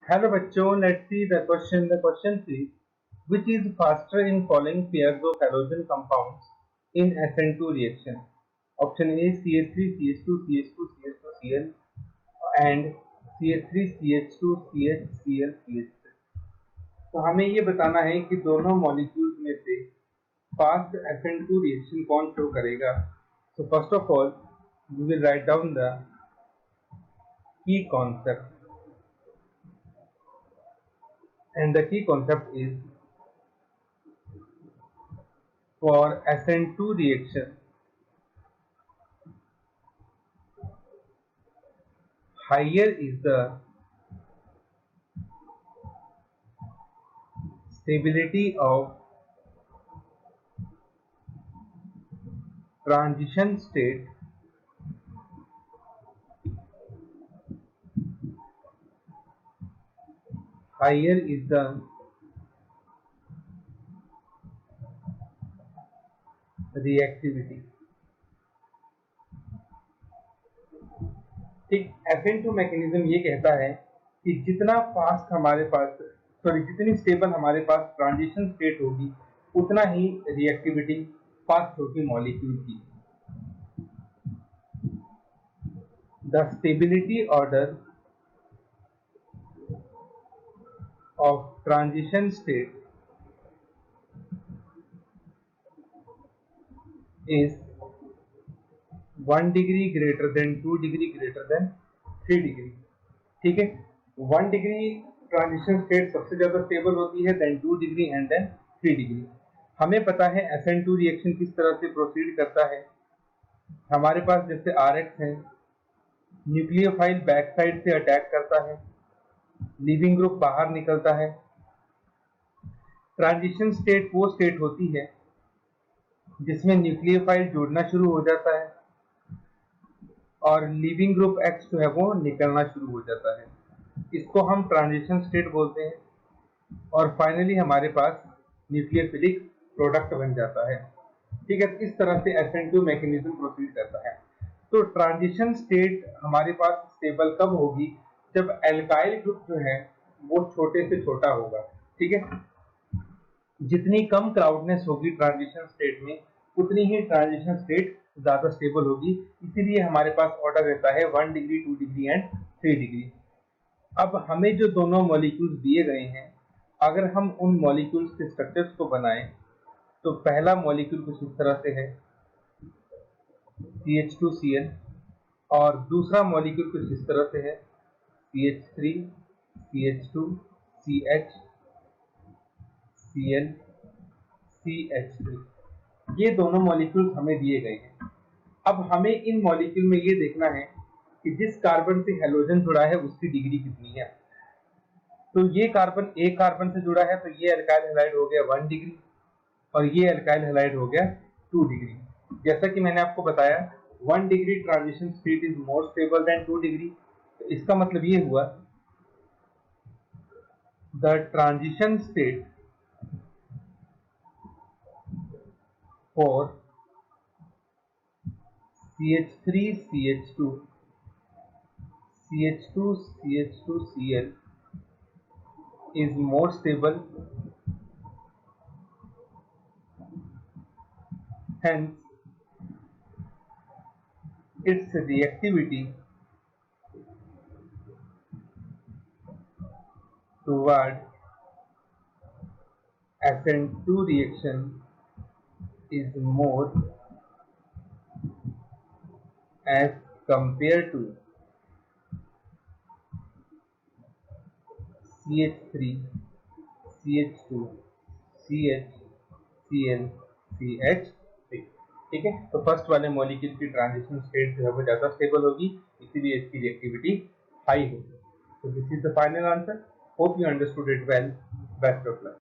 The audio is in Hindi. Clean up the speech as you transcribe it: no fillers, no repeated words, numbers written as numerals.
हेलो बच्चों, let's see the question. The question is which is faster in following pairs of halogen compounds in SN2 reaction. Option A CH3 CH2 CH2 CH2 Cl and CH3 CH2 CH Cl CH3. तो हमें ये बताना है कि दोनों मॉलिक्यूल्स में से फास्ट SN2 रिएक्शन कौन शो करेगा. So first of all we will write down the key concept, and the key concept is for SN2 reaction, higher is the stability of transition state higher is the reactivity. ठीक, SN2 मैकेनिज्म ये कहता है कि जितना फास्ट हमारे पास जितनी स्टेबल हमारे पास ट्रांजिशन स्टेट होगी उतना ही रिएक्टिविटी फास्ट होगी मॉलिक्यूल की. The stability order of transition state is 1 degree greater than 2 degree greater than 3 degree. ठीक है, 1 डिग्री ट्रांजिशन स्टेट सबसे ज्यादा स्टेबल होती है, then 2 degree and then 3 degree. हमें पता है SN2 रिएक्शन किस तरह से प्रोसीड करता है. हमारे पास जैसे RX है, न्यूक्लियोफाइल बैक साइड से अटैक करता है, लीविंग ग्रुप बाहर निकलता है. ट्रांजिशन स्टेट वो स्टेट होती है जिसमें न्यूक्लियोफाइल जुड़ना शुरू हो जाता है और लीविंग ग्रुप X जो है वो निकलना शुरू हो जाता है. इसको हम ट्रांजिशन स्टेट बोलते हैं. और फाइनली हमारे पास न्यूक्लियोफिलिक प्रोडक्ट बन जाता है. ठीक है, इस तरह से SN2 मैकेनिज्म प्रोसीड करता है. तो ट्रांजिशन स्टेट हमारे पास स्टेबल कब होगी, जब एल्काइल ग्रुप जो है वो छोटे से छोटा होगा. ठीक है, जितनी कम क्राउडनेस होगी ट्रांजिशन स्टेट में उतनी ही ट्रांजिशन स्टेट ज्यादा स्टेबल होगी. इसीलिए हमारे पास ऑर्डर रहता है 1 डिग्री 2 डिग्री एंड 3 डिग्री. अब हमें जो दोनों मॉलिक्यूल्स दिए गए हैं, अगर हम उन मॉलिक्यूल्स के स्ट्रक्चर्स को बनाएं तो पहला मॉलिक्यूल कुछ इस तरह से है CH2Cl, और दूसरा मॉलिक्यूल कुछ इस तरह से है CH3 CH2 CH Cl CH3. ये दोनों मॉलिक्यूल्स हमें दिए गए हैं. अब हमें इन मॉलिक्यूल में ये देखना है कि जिस कार्बन से हेलोजन जुड़ा है उसकी डिग्री कितनी है. तो ये कार्बन एक कार्बन से जुड़ा है तो ये अल्काइल हैलाइड हो गया 1 डिग्री और ये अल्काइल हैलाइड हो गया 2 डिग्री. जैसा कि मैंने आपको बताया 1 degree transition state is more stable then 2 degree. तो इसका मतलब ये हुआ the transition state for CH3 CH2 CH2 CH2 Cl is more stable, hence its reactivity toward SN2 reaction is more as compared to CH3 CH2 CH Cl CH3. ठीक है, तो फर्स्ट वाले मॉलिक्यूल की ट्रांजिशन स्टेट जो है वो ज्यादा स्टेबल होगी, इसीलिए इसकी रिएक्टिविटी हाई होगी. So this is the final answer. Hope you understood it well. Best of luck.